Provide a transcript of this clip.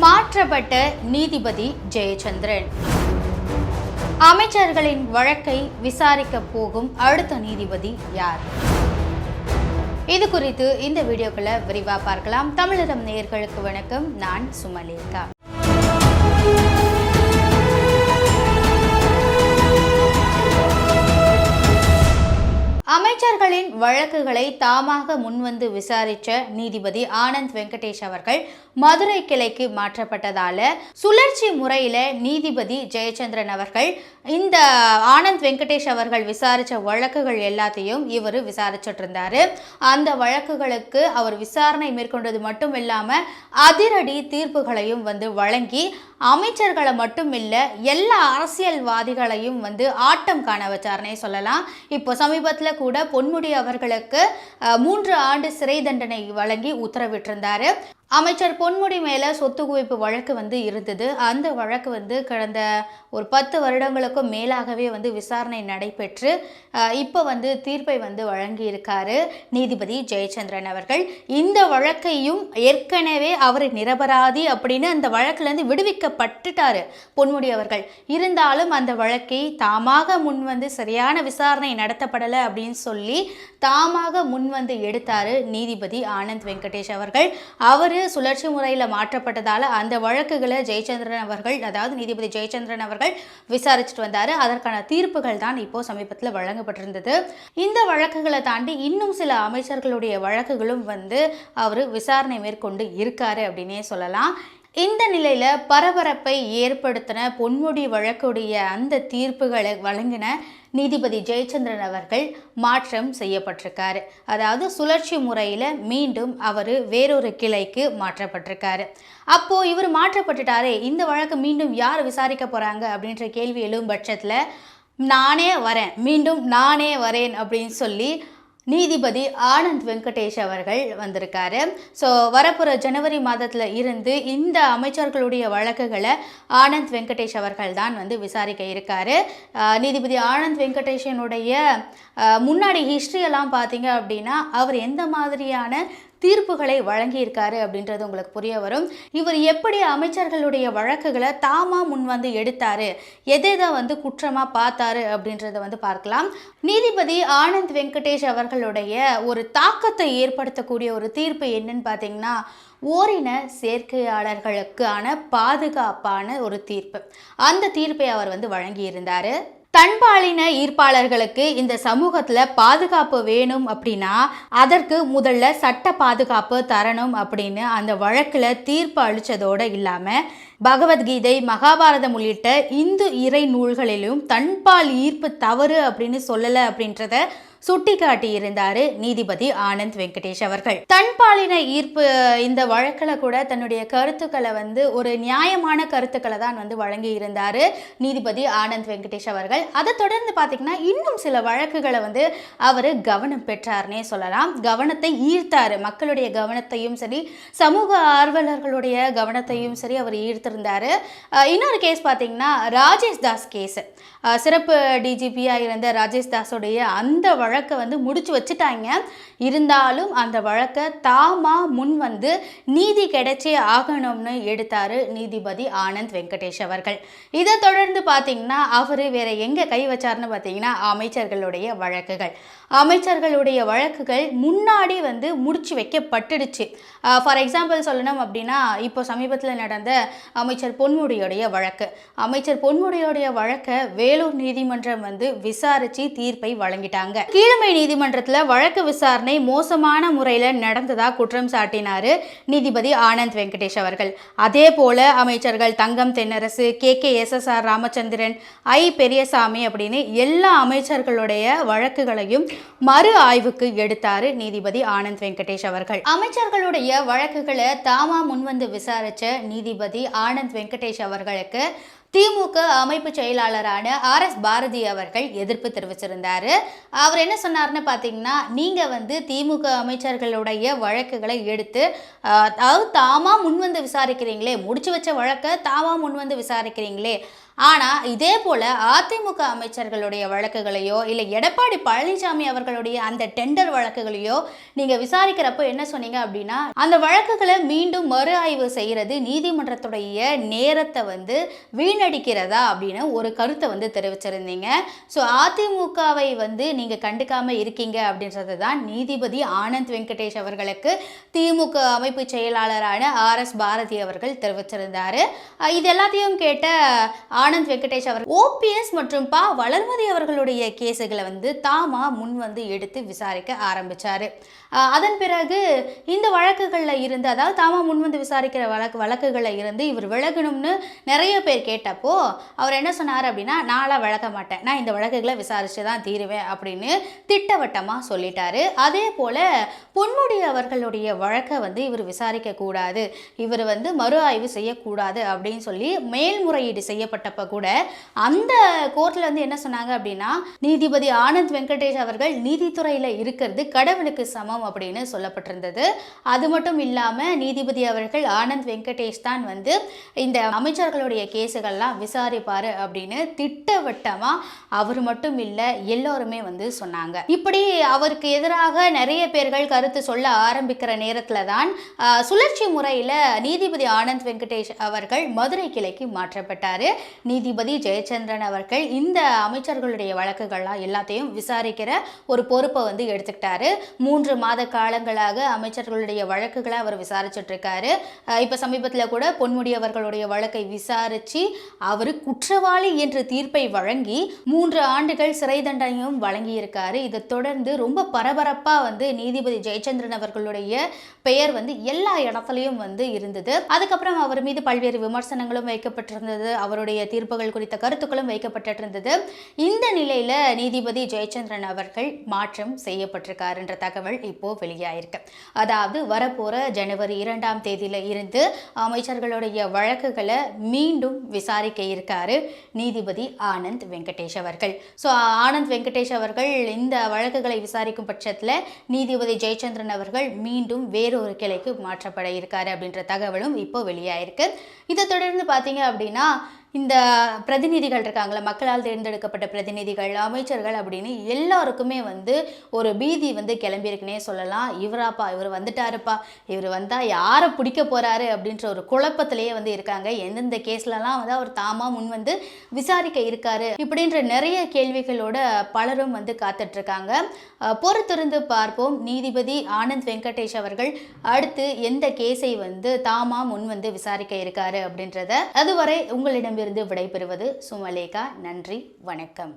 மாற்றப்பட்ட நீதிபதி ஜெயச்சந்திரன். அமைச்சர்களின் வழக்கை விசாரிக்க போகும் அடுத்த நீதிபதி யார்? இது குறித்து இந்த வீடியோக்குள்ள விரிவா பார்க்கலாம். தமிழகம் நேயர்களுக்கு வணக்கம். நான் சுமலேகா. அமைச்சர்களின் வழக்குகளை தாமாக முன்வந்து விசாரித்த நீதிபதி ஆனந்த் வெங்கடேஷ் அவர்கள் மதுரை கிளைக்கு மாற்றப்பட்டதால சுழற்சி முறையில நீதிபதி ஜெயச்சந்திரன் அவர்கள் இந்த ஆனந்த் வெங்கடேஷ் அவர்கள் விசாரித்த வழக்குகள் எல்லாத்தையும் இவர் விசாரிச்சுட்டு இருந்தாரு. அந்த வழக்குகளுக்கு அவர் விசாரணை மேற்கொண்டது மட்டும் இல்லாம அதிரடி தீர்ப்புகளையும் வழங்கி அமைச்சர்களை மட்டும் இல்ல எல்லா அரசியல்வாதிகளையும் ஆட்டம் காண வச்சார்னே சொல்லலாம். இப்போ சமீபத்தில் கூட பொன்முடி அவர்களுக்கு 3 ஆண்டு சிறை தண்டனை வழங்கி உத்தரவிட்டிருந்தாரு. அமைச்சர் பொன்முடி மேல சொத்து குவிப்பு வழக்கு இருந்தது. அந்த வழக்கு கடந்த ஒரு 10 வருடங்களுக்கும் மேலாகவே விசாரணை நடைபெற்று இப்போ தீர்ப்பை வழங்கி இருக்காரு நீதிபதி ஜெயச்சந்திரன் அவர்கள். இந்த வழக்கையும் ஏற்கனவே அவர் நிரபராதி அப்படின்னு அந்த வழக்குல இருந்து விடுவிக்கப்பட்டுட்டாரு பொன்முடி அவர்கள். இருந்தாலும் அந்த வழக்கை தாமாக முன் சரியான விசாரணை நடத்தப்படலை அப்படின்னு சொல்லி தாமாக முன் எடுத்தாரு நீதிபதி ஆனந்த் வெங்கடேஷ் அவர்கள். அவரு சுழற்சி முறையில் மாற்றப்பட்டதால அந்த வழக்குகளை ஜெயச்சந்திரன் அவர்கள், அதாவது நீதிபதி ஜெயச்சந்திரன் அவர்கள் விசாரிச்சுட்டு வந்தாரு. அதற்கான தீர்ப்புகள் தான் இப்போ சமீபத்தில் வழங்கப்பட்டிருந்தது. இந்த வழக்குகளை தாண்டி இன்னும் சில அமைச்சர்களுடைய வழக்குகளும் அவர் விசாரணை மேற்கொண்டு இருக்காரு அப்படின்னே சொல்லலாம். இந்த நிலையில பரபரப்பை ஏற்படுத்தின பொன்முடி வழக்குடைய அந்த தீர்ப்புகளை வழங்கின நீதிபதி ஜெயச்சந்திரன் அவர்கள் மாற்றம் செய்யப்பட்டிருக்காரு. அதாவது சுழற்சி முறையில் மீண்டும் அவர் வேறொரு கிளைக்கு மாற்றப்பட்டிருக்காரு. அப்போ இவர் மாற்றப்பட்டுட்டாரே, இந்த வழக்கு மீண்டும் யார் விசாரிக்க போறாங்க அப்படின்ற கேள்வி எழும் பட்சத்தில் மீண்டும் நானே வரேன் அப்படின்னு சொல்லி நீதிபதி ஆனந்த் வெங்கடேஷ் அவர்கள் வந்திருக்காரு. ஸோ வரப்போகிற ஜனவரி மாதத்தில் இருந்து இந்த அமைச்சர்களுடைய வழக்குகளை ஆனந்த் வெங்கடேஷ் அவர்கள் தான் விசாரிக்க இருக்காரு. நீதிபதி ஆனந்த் வெங்கடேஷனுடைய முன்னாடி ஹிஸ்ட்ரியெல்லாம் பார்த்தீங்க அப்படின்னா அவர் எந்த மாதிரியான தீர்ப்புகளை வழங்கியிருக்காரு அப்படின்றது உங்களுக்கு புரிய வரும். இவர் எப்படி அமைச்சர்களுடைய வழக்குகளை தாமா முன் எடுத்தாரு, எதை குற்றமா பார்த்தாரு அப்படின்றத பார்க்கலாம். நீதிபதி ஆனந்த் வெங்கடேஷ் அவர்களுடைய ஒரு தாக்கத்தை ஏற்படுத்தக்கூடிய ஒரு தீர்ப்பு என்னன்னு பார்த்தீங்கன்னா, ஓரின சேர்க்கையாளர்களுக்கான பாதுகாப்பான ஒரு தீர்ப்பு. அந்த தீர்ப்பை அவர் வழங்கியிருந்தாரு. தன்பாலின ஈர்ப்பாளர்களுக்கு இந்த சமூகத்தில் பாதுகாப்பு வேணும் அப்படின்னா அதற்கு முதல்ல சட்ட பாதுகாப்பு தரணும் அப்படின்னு அந்த வழக்கில் தீர்ப்பு அளித்ததோடு இல்லாமல் பகவத்கீதை, மகாபாரதம் உள்ளிட்ட இந்து இறை நூல்களிலும் தன்பால் ஈர்ப்பு தவறு அப்படின்னு சொல்லலை அப்படின்றத சுட்டி காட்டியிருந்தார் நீதிபதி ஆனந்த் வெங்கடேஷ் அவர்கள். தன்பாலின ஈர்ப்பு இந்த வழக்கில் கூட தன்னுடைய கருத்துக்களை ஒரு நியாயமான கருத்துக்களை தான் வழங்கி இருந்தார் நீதிபதி ஆனந்த் வெங்கடேஷ் அவர்கள். அதை தொடர்ந்து பார்த்தீங்கன்னா இன்னும் சில வழக்குகளை அவர் கவனம் பெற்றார்னே சொல்லலாம். கவனத்தை ஈர்த்தார், மக்களுடைய கவனத்தையும் சரி சமூக ஆர்வலர்களுடைய கவனத்தையும் சரி அவர் ஈர்த்திருந்தார். இன்னொரு கேஸ் பார்த்தீங்கன்னா ராஜேஷ் தாஸ் கேஸ். சிறப்பு டிஜிபியாக இருந்த ராஜேஷ் தாஸோடைய அந்த வழக்கை முடிச்சு வச்சுட்டாங்க. இருந்தாலும் அந்த வழக்கை தாமா முன் நீதி கிடைச்சே ஆகணும்னு எடுத்தாரு நீதிபதி ஆனந்த் வெங்கடேஷ் அவர்கள். இதை தொடர்ந்து பார்த்தீங்கன்னா அவர் வேற எங்கே கை வச்சார்னு பார்த்தீங்கன்னா அமைச்சர்களுடைய வழக்குகள். அமைச்சர்களுடைய வழக்குகள் முன்னாடி முடிச்சு வைக்கப்பட்டுடுச்சு. ஃபார் எக்ஸாம்பிள் சொல்லணும் அப்படின்னா இப்போ சமீபத்தில் நடந்த அமைச்சர் பொன்முடியோடைய வழக்கு. அமைச்சர் பொன்முடியோடைய வழக்கை வேலூர் நீதிமன்றம் விசாரிச்சு தீர்ப்பை வழங்கிட்டாங்க. கீழமை நீதிமன்றத்தில் வழக்கு விசாரணை மோசமான முறையில் நடந்ததா குற்றம் சாட்டினாரு நீதிபதி ஆனந்த் வெங்கடேஷ் அவர்கள். அதே போல அமைச்சர்கள் தங்கம் தென்னரசு, KKSSR ராமச்சந்திரன், பெரியசாமி அப்படின்னு எல்லா அமைச்சர்களுடைய வழக்குகளையும் மறு ஆய்வுக்கு எடுத்தாரு நீதிபதி ஆனந்த் வெங்கடேஷ் அவர்கள். அமைச்சர்களுடைய வழக்குகளை தாமா முன்வந்து விசாரிச்ச நீதிபதி ஆனந்த் வெங்கடேஷ் அவர்களுக்கு திமுக அமைப்பு செயலாளரான RS பாரதி அவர்கள் எதிர்ப்பு தெரிவிச்சிருந்தாரு. அவர் என்ன சொன்னார்னு பார்த்தீங்கன்னா, நீங்கள் திமுக அமைச்சர்களுடைய வழக்குகளை எடுத்து அதாவது தாமா முன்வந்து விசாரிக்கிறீங்களே, முடிச்சு வச்ச வழக்கை தாமா முன்வந்து விசாரிக்கிறீங்களே, ஆனால் இதே போல் அதிமுக அமைச்சர்களுடைய வழக்குகளையோ இல்லை எடப்பாடி பழனிசாமி அவர்களுடைய அந்த டெண்டர் வழக்குகளையோ நீங்கள் விசாரிக்கிறப்போ என்ன சொன்னீங்க அப்படின்னா, அந்த வழக்குகளை மீண்டும் மறு ஆய்வு செய்கிறது நீதிமன்றத்துடைய நேரத்தை வந்து வீணடிக்கிறதா அப்படின்னு ஒரு கருத்தை வந்து தெரிவிச்சிருந்தீங்க. ஸோ அதிமுகவை வந்து நீங்கள் கண்டுக்காமல் இருக்கீங்க அப்படின்றது தான் நீதிபதி ஆனந்த் வெங்கடேஷ் அவர்களுக்கு திமுக அமைப்பு செயலாளரான RS பாரதி அவர்கள் தெரிவிச்சிருந்தார். இது எல்லாத்தையும் கேட்ட ஆனந்த் வெங்கடேஷ் அவர் OPS மற்றும் வளர்மதி அவர்களுடைய கேஸுகளை வந்து தாமா முன் வந்து எடுத்து விசாரிக்க ஆரம்பிச்சாரு. அதன் பிறகு இந்த வழக்குகளில் இருந்து, அதாவது தாமா முன் வந்து விசாரிக்கிற வழக்குகளில் இருந்து இவர் விலகணும்னு நிறைய பேர் கேட்டப்போ அவர் என்ன சொன்னார் அப்படின்னா, நான்லாம் விலக மாட்டேன், நான் இந்த வழக்குகளை விசாரிச்சு தான் தீருவேன் அப்படின்னு திட்டவட்டமாக சொல்லிட்டாரு. அதே போல் பொன்முடி அவர்களுடைய வழக்கை வந்து இவர் விசாரிக்க கூடாது, இவர் வந்து மறு ஆய்வு செய்யக்கூடாது அப்படின்னு சொல்லி மேல்முறையீடு செய்யப்பட்டப்ப கூட அந்த கோர்ட்டில் வந்து என்ன சொன்னாங்க அப்படின்னா, நீதிபதி ஆனந்த் வெங்கடேஷ் அவர்கள் நீதித்துறையில் இருக்கிறது கடவுளுக்கு சமம் அப்படின்னு சொல்லப்பட்டிருந்தது. அது மட்டும் இல்லாமல் நீதிபதி அவர்கள் ஆனந்த் வெங்கடேஷ் தான் வந்து இந்த அமைச்சர்களுடைய கேஸுகள்லாம் விசாரிப்பார் அப்படின்னு திட்டவட்டமாக அவர் மட்டும் இல்லை எல்லோருமே வந்து சொன்னாங்க. இப்படி அவருக்கு எதிராக நிறைய பேர்கள் கருத்து சொல்ல ஆரம்பிக்கிற நேரத்தில் தான் சுழற்சி முறையில் நீதிபதி ஆனந்த் வெங்கடேஷ் அவர்கள் மதுரை கிளைக்கு மாற்றப்பட்டார். நீதிபதி ஜெயச்சந்திரன் அவர்கள் இந்த அமைச்சர்களுடைய வழக்குகள்லாம் எல்லாத்தையும் விசாரிக்கிற ஒரு பொறுப்பை வந்து எடுத்துக்கிட்டாரு. 3 மாத காலங்களாக அமைச்சர்களுடைய வழக்குகளை அவர் விசாரிச்சுட்டு இருக்காரு. இப்போ சமீபத்தில் கூட பொன்முடி அவர்களுடைய வழக்கை விசாரித்து அவர் குற்றவாளி என்ற தீர்ப்பை வழங்கி 3 ஆண்டுகள் சிறை தண்டனையும் வழங்கியிருக்காரு. இதை தொடர்ந்து ரொம்ப பரபரப்பாக வந்து நீதிபதி ஜெயச்சந்திரன் அவர்களுடைய பெயர் வந்து எல்லா இடத்துலையும் வந்து இருந்தது. அதுக்கப்புறம் அவர் மீது பல்வேறு விமர்சனங்களும் வைக்கப்பட்டிருந்தது, அவருடைய தீர்ப்புகள் குறித்த கருத்துக்களும் வைக்கப்பட்டிருந்தது. இந்த நிலையில் நீதிபதி ஜெயச்சந்திரன் அவர்கள் மாற்றம் செய்யப்பட்டிருக்கார் என்ற தகவல் இப்போ வெளியாயிருக்கு. அதாவது வரப்போற ஜனவரி 2ஆம் தேதியில இருந்து அமைச்சர்களுடைய வழக்குகளை மீண்டும் விசாரிக்க இருக்காரு நீதிபதி ஆனந்த் வெங்கடேஷ் அவர்கள். ஸோ ஆனந்த் வெங்கடேஷ் அவர்கள் இந்த வழக்குகளை விசாரிக்கும் பட்சத்தில் நீதிபதி ஜெயச்சந்திரன் அவர்கள் மீண்டும் வேறொரு கிளைக்கு மாற்றப்பட இருக்காரு அப்படின்ற தகவலும் இப்போ வெளியாயிருக்கு. இதை தொடர்ந்து பார்த்தீங்க அப்படின்னா, இந்த பிரதிநிதிகள் இருக்காங்களா, மக்களால் தேர்ந்தெடுக்கப்பட்ட பிரதிநிதிகள், அமைச்சர்கள் அப்படின்னு எல்லாருக்குமே வந்து ஒரு பீதி வந்து கிளம்பியிருக்குன்னே சொல்லலாம். இவர் வந்துட்டாருப்பா, இவர் வந்தால் யாரை பிடிக்க போகிறாரு அப்படின்ற ஒரு குழப்பத்திலேயே வந்து இருக்காங்க. எந்தெந்த கேஸ்லலாம் வந்து அவர் தாமா முன் வந்து விசாரிக்க இருக்காரு இப்படின்ற நிறைய கேள்விகளோட பலரும் வந்து காத்துட்ருக்காங்க. பொறுத்திருந்து பார்ப்போம் நீதிபதி ஆனந்த் வெங்கடேஷ் அவர்கள் அடுத்து எந்த கேஸை வந்து தாமா முன் வந்து விசாரிக்க இருக்காரு அப்படின்றத. அதுவரை உங்களிடம் விடைபெறுவது சுமலேகா. நன்றி, வணக்கம்.